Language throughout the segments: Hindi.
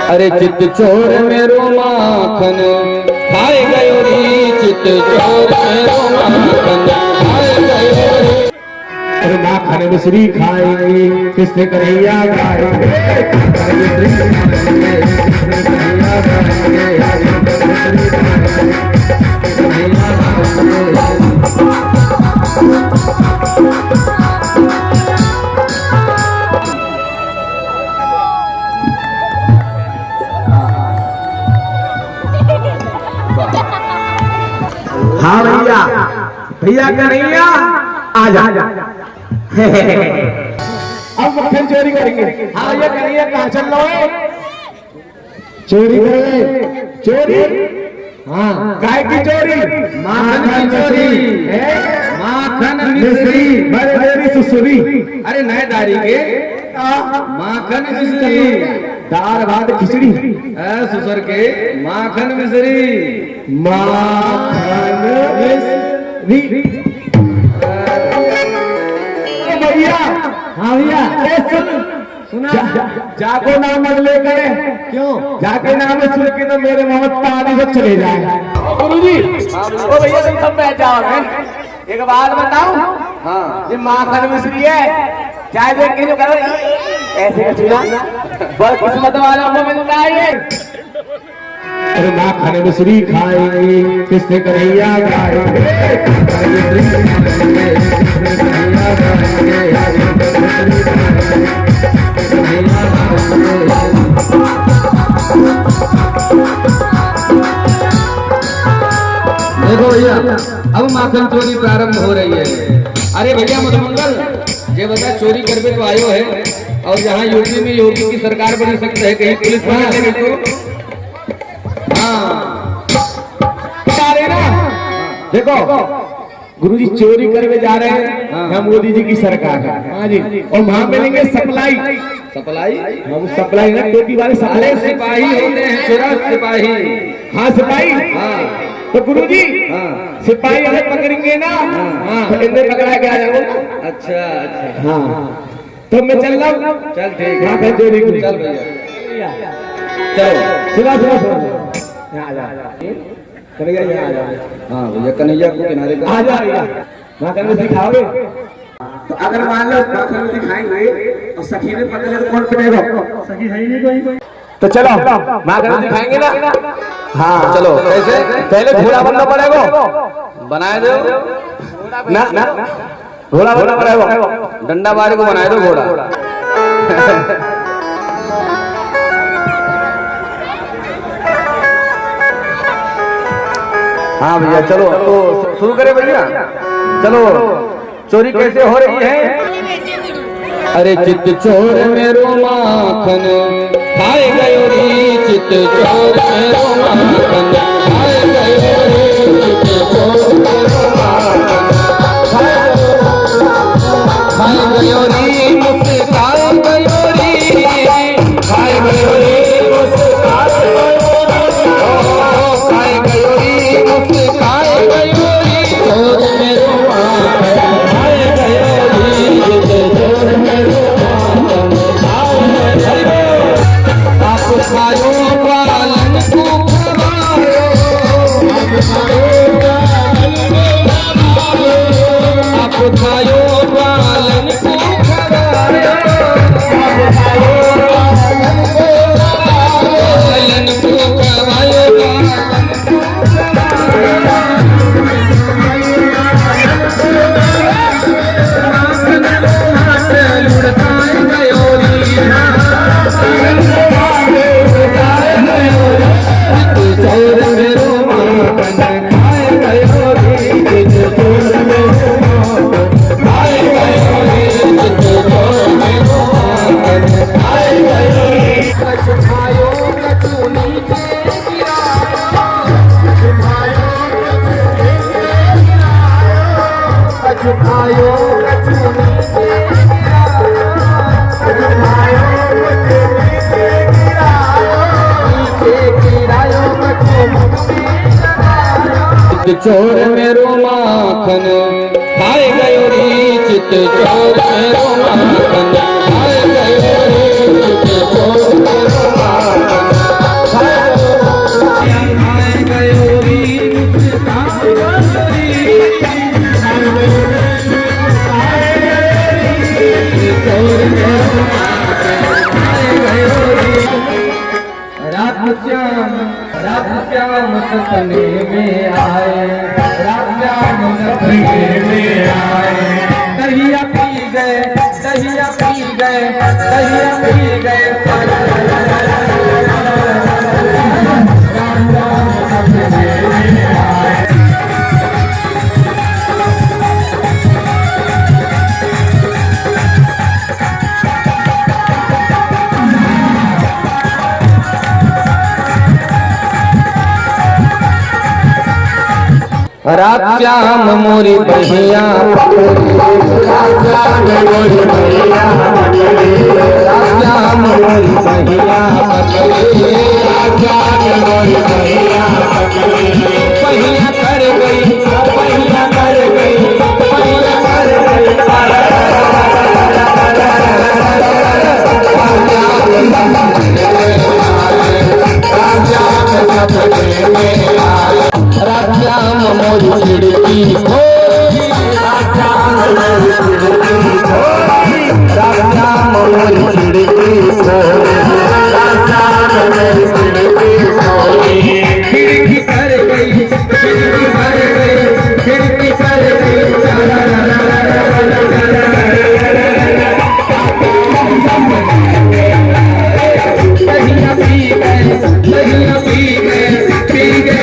अरे चित चोर मेरो माखन खाए गयो री, चित चोर मेरो माखन खाए गयो री। अरे माखन मिश्री खाएंगे किससे कन्हैया गाएंगे, हाँ भैया, भैया कन्हैया आजा। अब मक्खन चोरी करेंगे। हाँ ये कन्हैया कहाँ चल रहा है? चोरी करेंगे। चोरी? हाँ काय की चोरी? माखन की चोरी। माखन मिश्री बड़े बड़ी सुसुरी। अरे नए दाढ़ी के माखन मिश्री, दाल भात खिचड़ी ससुर के माखन मिश्री, माखन मिश्री। भैया हाँ भैया सुना जाको नाम मत ले करे। क्यों? जाके नाम सुन के तो मेरे मोहम्मद पानी से चले जाए। गुरुजी ओ भैया तुम सब बैठ जाओ। एक बात बताऊं, हाँ ये माखन मिश्री है, चाय देख के जो करो ऐसे कचूला बड़ किस्मत वालों को मिलता है ये। अरे माखन मिश्री खाएंगे किससे कन्हैया गाएंगे, देखो भैया अब माखन चोरी प्रारंभ हो रही है। अरे भैया मधुमंगल ये बता चोरी करके तो आयो है, और जहाँ यूपी में योगी की सरकार बनी सकती है, कहीं पुलिस बना लेंगे तो हाँ ना। देखो गुरुजी चोरी करके जा रहे हैं, यहाँ मोदी जी की सरकार है। हाँ जी, और वहाँ मिलेंगे सप्लाई। सप्लाई? हम सप्लाई ना, टोपी वाले सप्लाई। सिपाही होते हैं, चोरा सिपाही। हाँ सिपाही। हाँ तो गुरुजी हाँ सिपाही हमें पकड़ेंगे ना, हाँ इन्हें पकड़ा के आ जाओ। अच्छा अच्छा हाँ तो मैं चल रहा हूँ। चल ठीक हाँ है, चोरी चल भैया चलो। सुना सुना सुना यहाँ आ जा, कन्हैया यहाँ आ जा। हाँ भैया कन्हैया को किनारे कर। आ जा भैया, माखन मिश्री खाओगे? तो अगर मान लो माखन मिश्री खाएंगे और सखी ने पकड़ लिया तो कौन पिटेगा? सखी है ही नहीं कोई। तो चलो माखन मिश्री खाएंगे ना? हाँ चलो कैसे? पहले घोड़ा बनना पड़ेगा। बनाए दो ना ना घोड़ा बनना पड़ेगा। डंडा मारे को बनाए दो घोड़ा। हाँ भैया चलो तो शुरू करें भैया। चलो चोरी कैसे हो रही है? अरे चित चोर मेरो माखन खाए गयो री, चित चोर मेरो माखन खाए गयो री, चित चोर मेरो माखन खाए गयो री, मुस्काए गयो री, खाए गयो री, मुस्काए गयो री, खाए गयो री, मुस्काए गयो री, चोर मेरो माखन खाए गयो री, चित चोर मेरो माखन खाए गयो री। आप खायो पालन को खवायो, आप खायो पालन को खवायो, आप खायो पालन को खवायो, आप खायो पालन को खवायो, पालन को चोर मेरो माखन खाए गयो री, चित चोर मेरो माखन खाए गयो री, चित चोर मेरो माखन खाए गयो री। कछु खायो कछु नीचे गिरायो, कछु खायो कछु खायो कछु नीचे गिरायो, कछु खायो कछु नीचे गिरायो, नीचे गिरायो कछु मुक्ति लगायो। चित चोर मेरो माखन खाए गयो री, चित चोर मेरो माखन खाए गयो री, चित चोर मेरो माखन श्याम सपने में आए, राजा श्याम सपने में आए। दहिया पी गए, दहिया पी गए, दहिया पी गए, रात श्याम मोरी बहिया रात श्याम मोरी बहिया रात श्याम मोरी बहिया बहिया कर गई, बहिया कर गई, बहिया कर गई। राम मोरी खिड़की खोली, राम मोरी खिड़की खोली, राम मोरी खिड़की खोली, राम मोरी खिड़की खोली। खिड़की कर गई, खिड़की कर गई, खिड़की कर गई। दहिया पी गए, दहिया पी गए, पी गए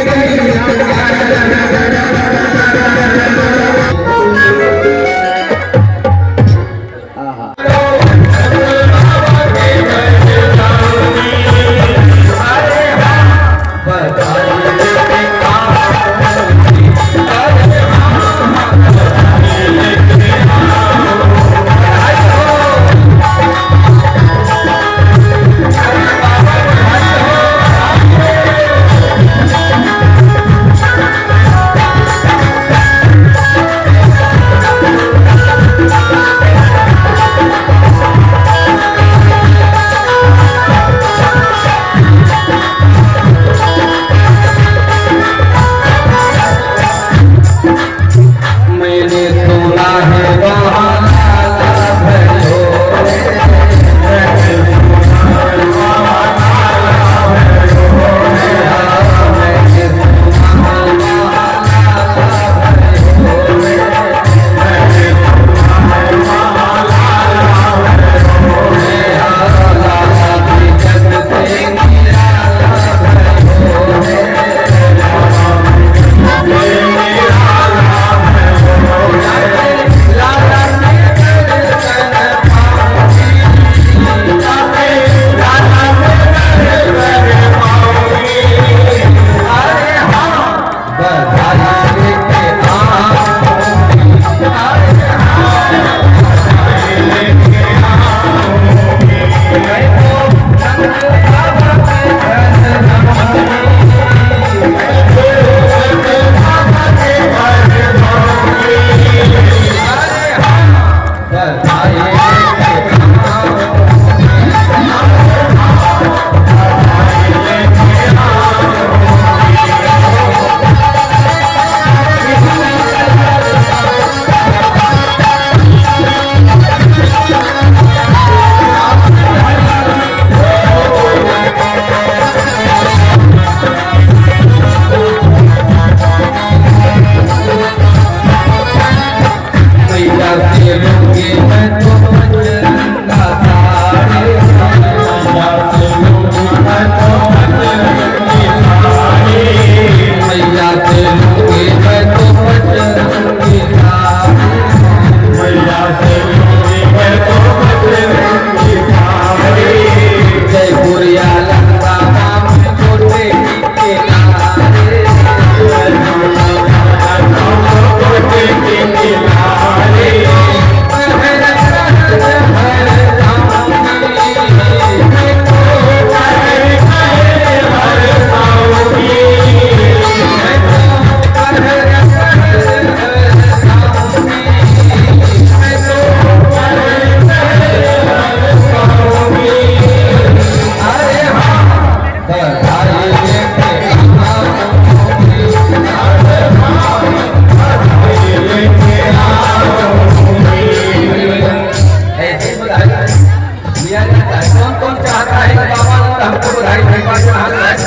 कौन कौन चाहता है कि बाबा और हमको बधाई भाई बाबा हाथ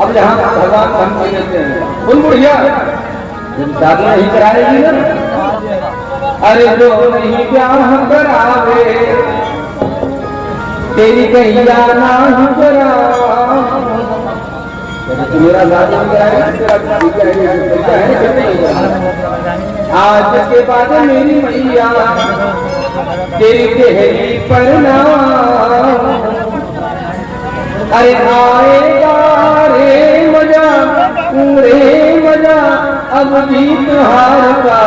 अब जहाँ भगवान हम देते हैं उन बुढ़िया जब शादी नहीं कराएगी ना, अरे जो नहीं ब्याह करावे तेरी कहिया ना करा, तो मेरा शादी नहीं कराएगा। आज के बाद मेरी मैया तेरी गहरी प्रणाम, अरे आएगा रे मजा पूरे मजा अब भी त्योहार का,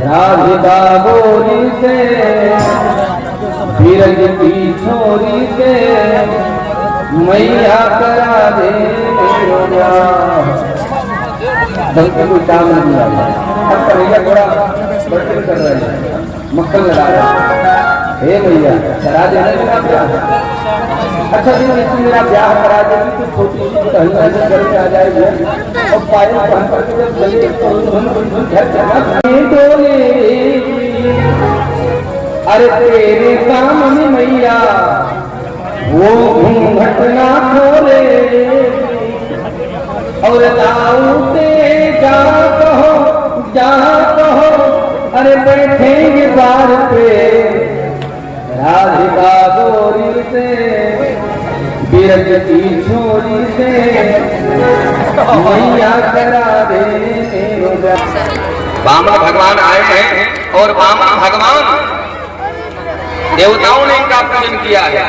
राधिका गोरी से धीरज की छोरी से मैया करा दे कोई काम नहीं आ रहा। अब भैया थोड़ा बर्तन कर रहे हैं, मक्खन लगा रहे हैं। हे भैया करा देना मेरा ब्याह, अच्छा दिन मेरा ब्याह करा देगी तो छोटी सी कहीं घर में आ जाएगी और पायल पहन करके जब लगे घर चला डोले, अरे तेरे काम में मैया वो घूंघट ना खोले, और लाऊते जा कहो अरे बैठेंगे बार पे, राधिका गोरी से बिरज की छोरी से मैया करा दे। वामन भगवान आए हैं और वामन भगवान देवताओं ने इनका पूजन किया है।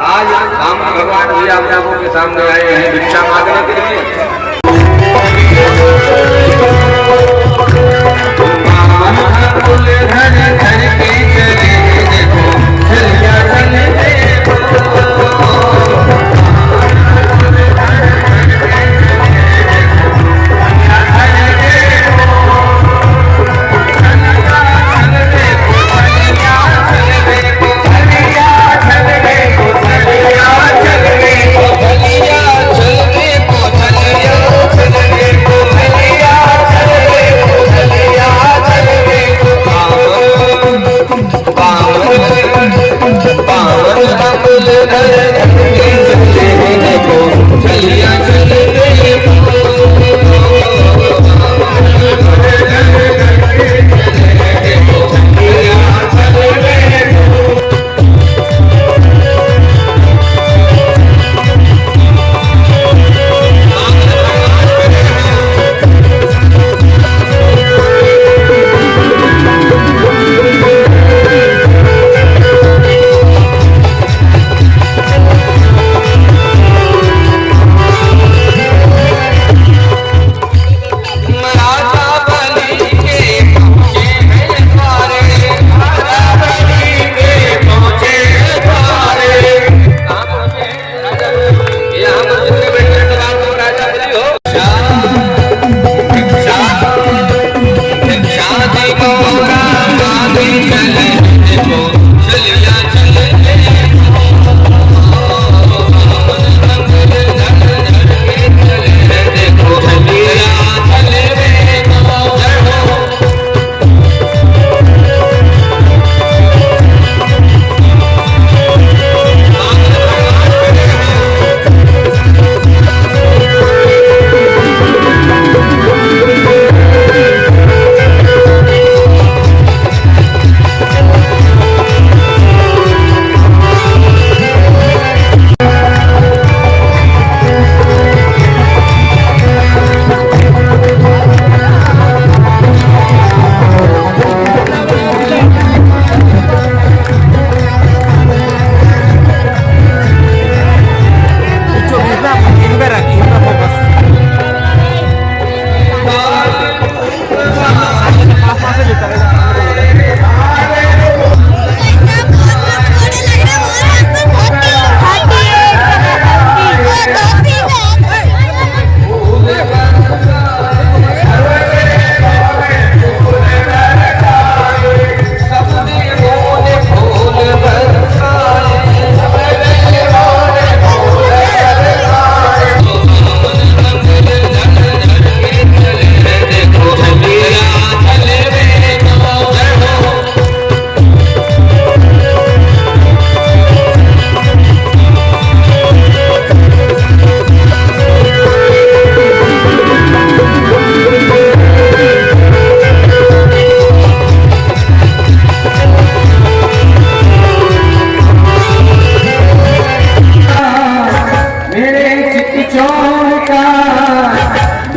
आज वामन भगवान भी आप लोगों के सामने आए हैं भिक्षा मांगने के लिए। चल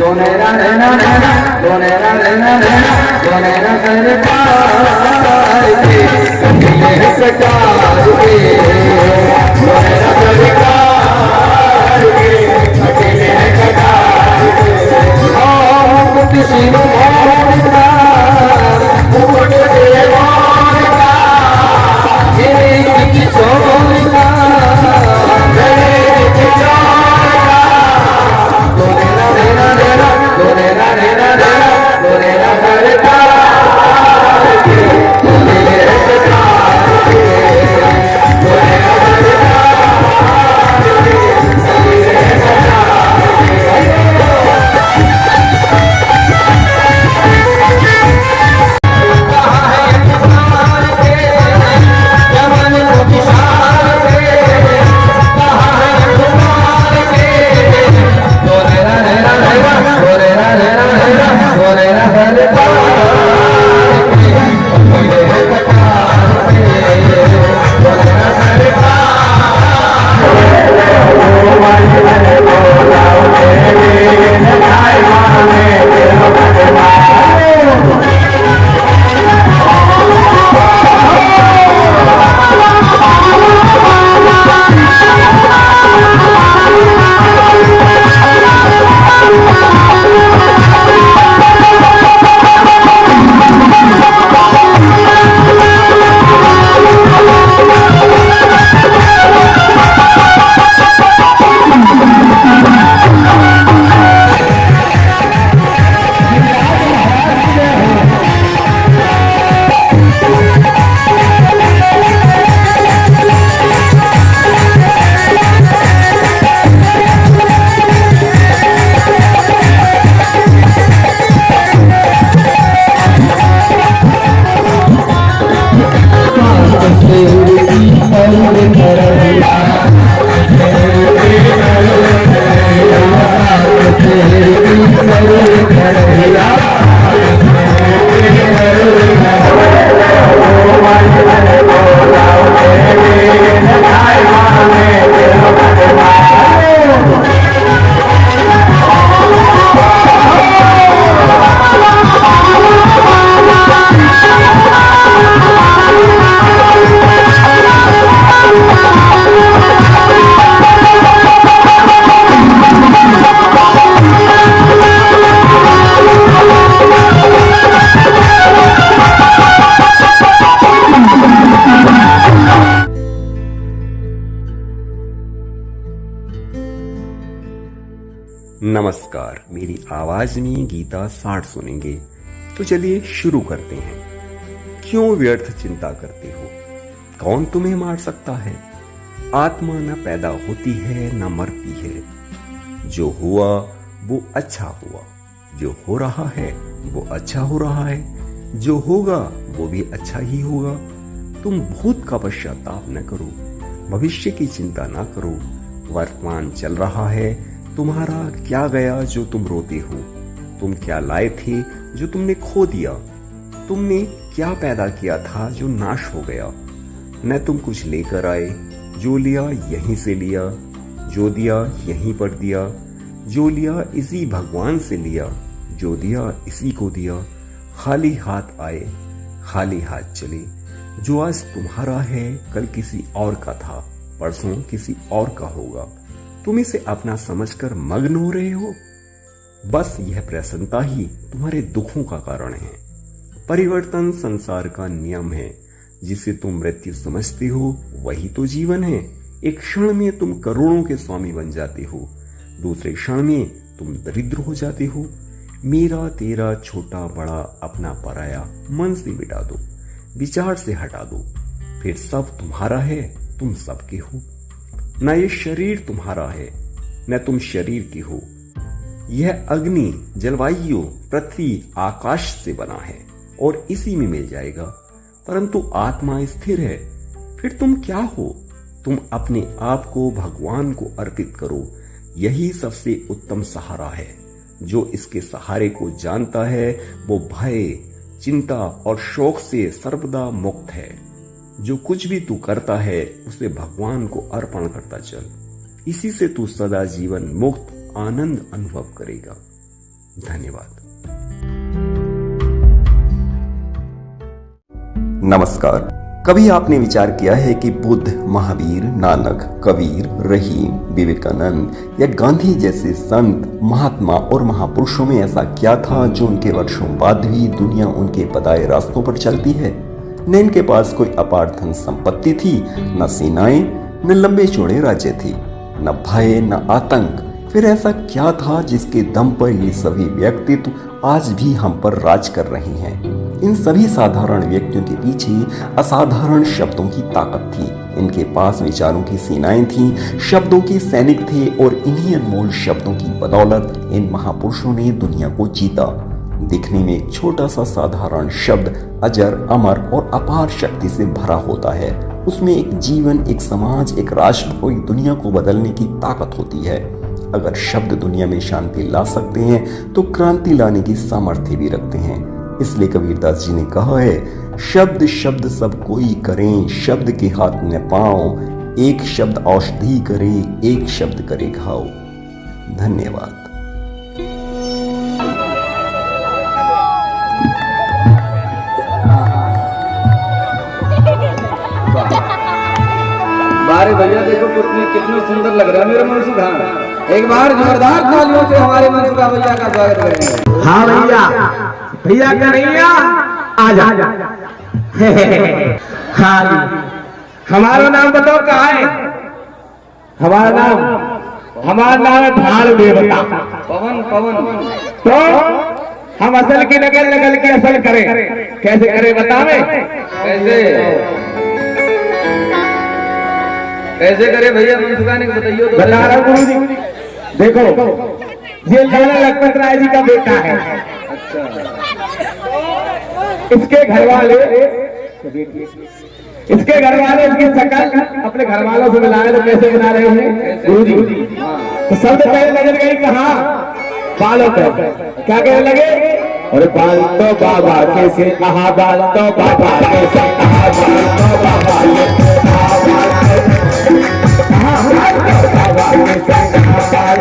दोनेरा नैना नैना दोनेरा नैना नैना दोनेरा सरकार के कटिले कटार के दोनेरा सरकार के कटिले कटार के मुकुट सिर मोहन का मुकुट देवान का मेरे किचोर का मेरे किचोर का दोनेरा नैना नैना दोनेरा नैना नैना दोनेरा सरकार के कटिले कटार के दोनेरा सरकार के कटिले नमस्कार, मेरी आवाज में गीता 60 सुनेंगे तो चलिए शुरू करते हैं। क्यों व्यर्थ चिंता करते हो? कौन तुम्हें मार सकता है? आत्मा न पैदा होती है न मरती है। जो हुआ वो अच्छा हुआ, जो हो रहा है वो अच्छा हो रहा है, जो होगा वो भी अच्छा ही होगा। तुम भूत का पश्चाताप न करो, भविष्य की चिंता न करो। वर्तमान चल रहा है, तुम्हारा क्या गया जो तुम रोते हो? तुम क्या लाए थे जो तुमने खो दिया? तुमने क्या पैदा किया था जो नाश हो गया? न तुम कुछ लेकर आए, जो लिया यहीं से लिया, जो दिया यहीं पर दिया, जो लिया इसी भगवान से लिया, जो दिया इसी को दिया। खाली हाथ आए, खाली हाथ चले। जो आज तुम्हारा है कल किसी और का था, परसों किसी और का होगा। तुम इसे अपना समझकर मग्न हो रहे हो। बस यह प्रसन्नता ही तुम्हारे दुखों का कारण है। परिवर्तन संसार का नियम है। जिसे तुम मृत्यु समझते हो वही तो जीवन है। एक क्षण में तुम करोड़ों के स्वामी बन जाते हो, दूसरे क्षण में तुम दरिद्र हो जाते हो। मेरा तेरा छोटा बड़ा अपना पराया मन से मिटा दो, विचार से हटा दो, फिर सब तुम्हारा है, तुम सबके हो। न ये शरीर तुम्हारा है न तुम शरीर के हो। यह अग्नि, जलवायु, पृथ्वी, आकाश से बना है और इसी में मिल जाएगा। परंतु आत्मा स्थिर है। फिर तुम क्या हो? तुम अपने आप को भगवान को अर्पित करो। यही सबसे उत्तम सहारा है। जो इसके सहारे को जानता है वो भय, चिंता और शोक से सर्वदा मुक्त है। जो कुछ भी तू करता है उसे भगवान को अर्पण करता चल। इसी से तू सदा जीवन मुक्त आनंद अनुभव करेगा। धन्यवाद। नमस्कार। कभी आपने विचार किया है कि बुद्ध, महावीर, नानक, कबीर, रहीम, विवेकानंद या गांधी जैसे संत, महात्मा और महापुरुषों में ऐसा क्या था जो उनके वर्षों बाद भी दुनिया उनके बताए रास्तों पर चलती है? न इनके पास कोई अपार धन संपत्ति थी, न सेनाएं, न लंबे चौड़े राज्य थे, न भय, न आतंक। फिर ऐसा क्या था जिसके दम पर ये सभी व्यक्तित्व आज भी हम पर राज कर रहे हैं? इन सभी साधारण व्यक्तियों के पीछे असाधारण शब्दों की ताकत थी। इनके पास विचारों की सेनाएं थीं, शब्दों के सैनिक थे और इन्हीं अनमोल शब्दों की बदौलत इन महापुरुषों ने दुनिया को जीता। दिखने में एक छोटा सा साधारण शब्द अजर, अमर और अपार शक्ति से भरा होता है। उसमें एक जीवन, एक समाज, एक राष्ट्र और एक दुनिया को बदलने की ताकत होती है। अगर शब्द दुनिया में शांति ला सकते हैं तो क्रांति लाने की सामर्थ्य भी रखते हैं। इसलिए कबीरदास जी ने कहा है, शब्द शब्द सब कोई करें, शब्द के हाथ न पाओ, एक शब्द औषधि करे, एक शब्द करे घाव। धन्यवाद। बारे भैया देखो कितनी सुंदर लग रहा है मेरा मनसुखा। एक बार जोरदार तालियों से हमारे मनसुखा भैया का स्वागत करेंगे। हाँ भैया, भैया कन्हैया आ जा। हाँ, हमारा नाम बताओ कहाँ है? हमारा नाम है भाड़ देवता। पवन पवन। तो हम असल की नकल नकल की असल करें, कैसे करें बतावे? कैसे करे भैया? मनसुखा ने बताइए तो। बता रहा हूँ गुरु जी। देखो, ये लाला लखपत राय जी का बेटा है। अच्छा। इसके घर वाले इसकी शकल अपने घर वालों से मिलाए तो कैसे बना रहे हैं गुरु जी? तो सबसे पहले नजर गई कहाँ? बालों पर। क्या कहने लगे? अरे बाल तो बाबा कैसे, कहा बाल तो बाबा कैसे, कहा बाल तो बाबा कैसे, कहा बाल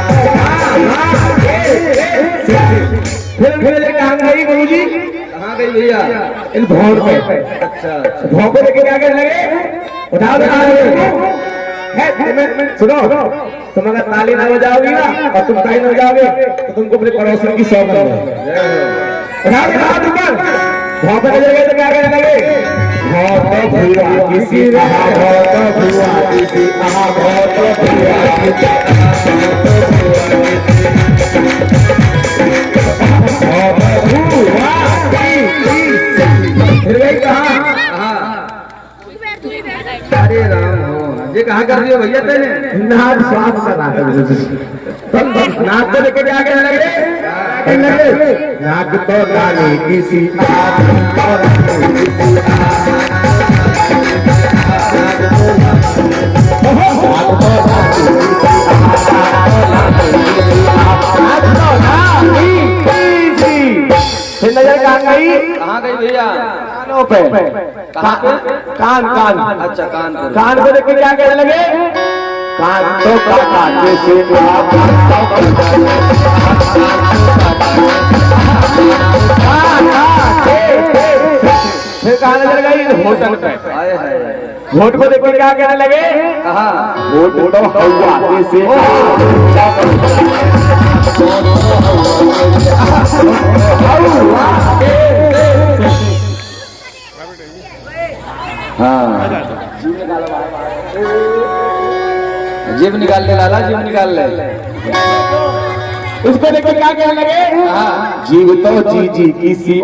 फिर कहाँ गई गुरु जी? कहाँ गई भैया? इन भौर पे। अच्छा। भौर पे लेके क्या करने लगे? उठा सुनो, तुम अगर ताली ना बजाओगी ना और तुम कहीं ना बजाओगे तो तुमको अपने पड़ोसी की सौंप भौर पे नजर गए तो क्या करने लगे? बहुत भुआ किसी रहा, बहुत भुआ किसी कहा, बहुत फिर गई कहाँ? अरे राम हो, ये कहाँ कर दिया भैया तेने? नाक साफ करा नाक को लेके क्या कहने लगे? नाक तो डाली किसी नजर कहाँ गई भैया? कानों पे। कान। अच्छा, कान को देख के क्या कहने लगे? कान तो काका जैसे फिर कहाँ नजर गई? होटल पे। होट को देख के क्या कहने लगे? होट तो हवा जैसे। जीव निकाल ले लाला, जीव निकाल ले। उसको देखो क्या कहने लगे? जीव तो जी किसी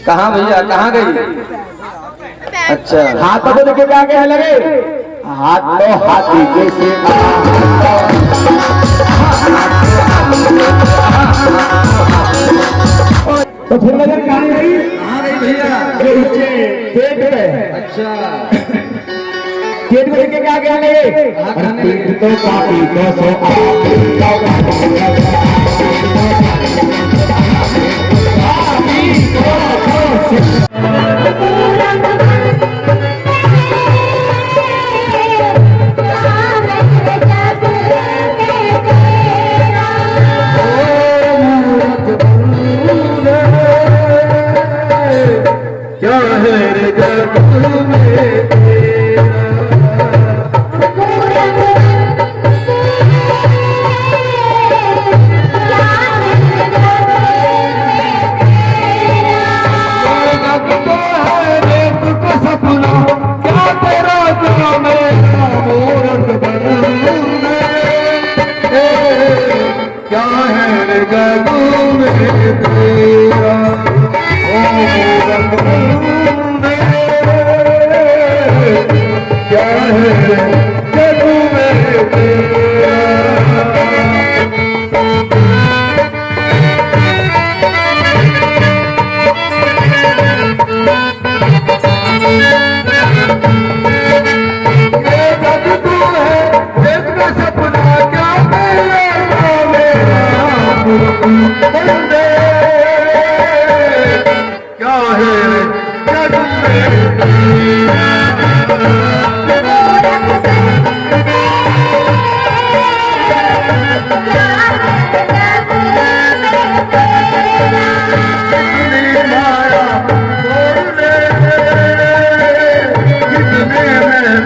कहाँ भैया, कहाँ गई? अच्छा। हाथों को देखो क्या कहने लगे? हाथ तो हाथी जैसे। तो फिर नजर कहाँ गई? भैया पेट पे। अच्छा। पेट को लेके क्या कहने लगे? पेट तो काफी 200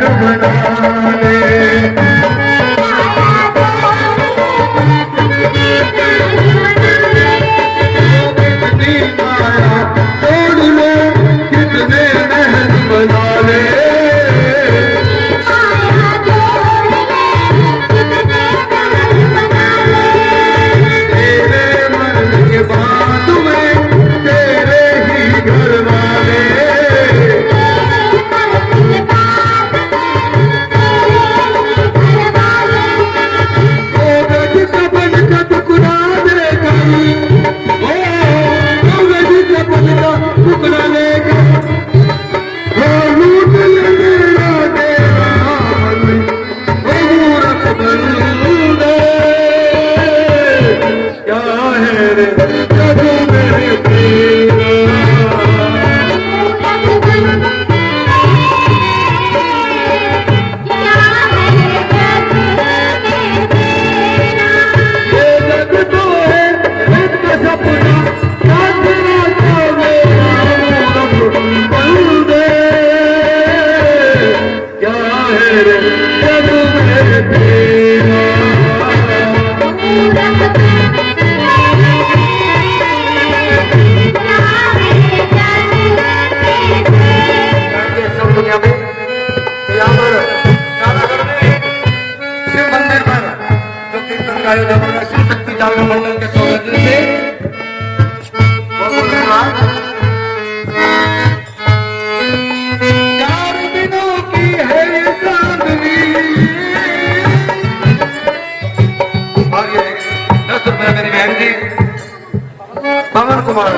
बना ले। कितनी माया तोड़ ले, कितने महल बना ले। तेरे मरने के बाद में तेरे ही घर वाले। ओ गज कपन का टुकड़ा देकर, ओ गज कपन का टुकड़ा लेकर, ओ लूट ले मेरा तेरा मन, ओ मूरख बंदे। क्या है रे जादू मेरे तेरा। ये जग तो है एक सपना, चांद राता मेरा मूरख बंदे। क्या है रे जादू मेरे तेरा। ये सब दुनिया में यहाँ पर कारागढ़ में शिव मंदिर पर जो कीर्तन का आयोजन हो रहा है शिव शक्ति जागरण मंडल के सौजन्य से वो बोल रहा चार दिनों की है ये चांदनी। और ये 10 रुपए मेरी बहन जी पवन कुमार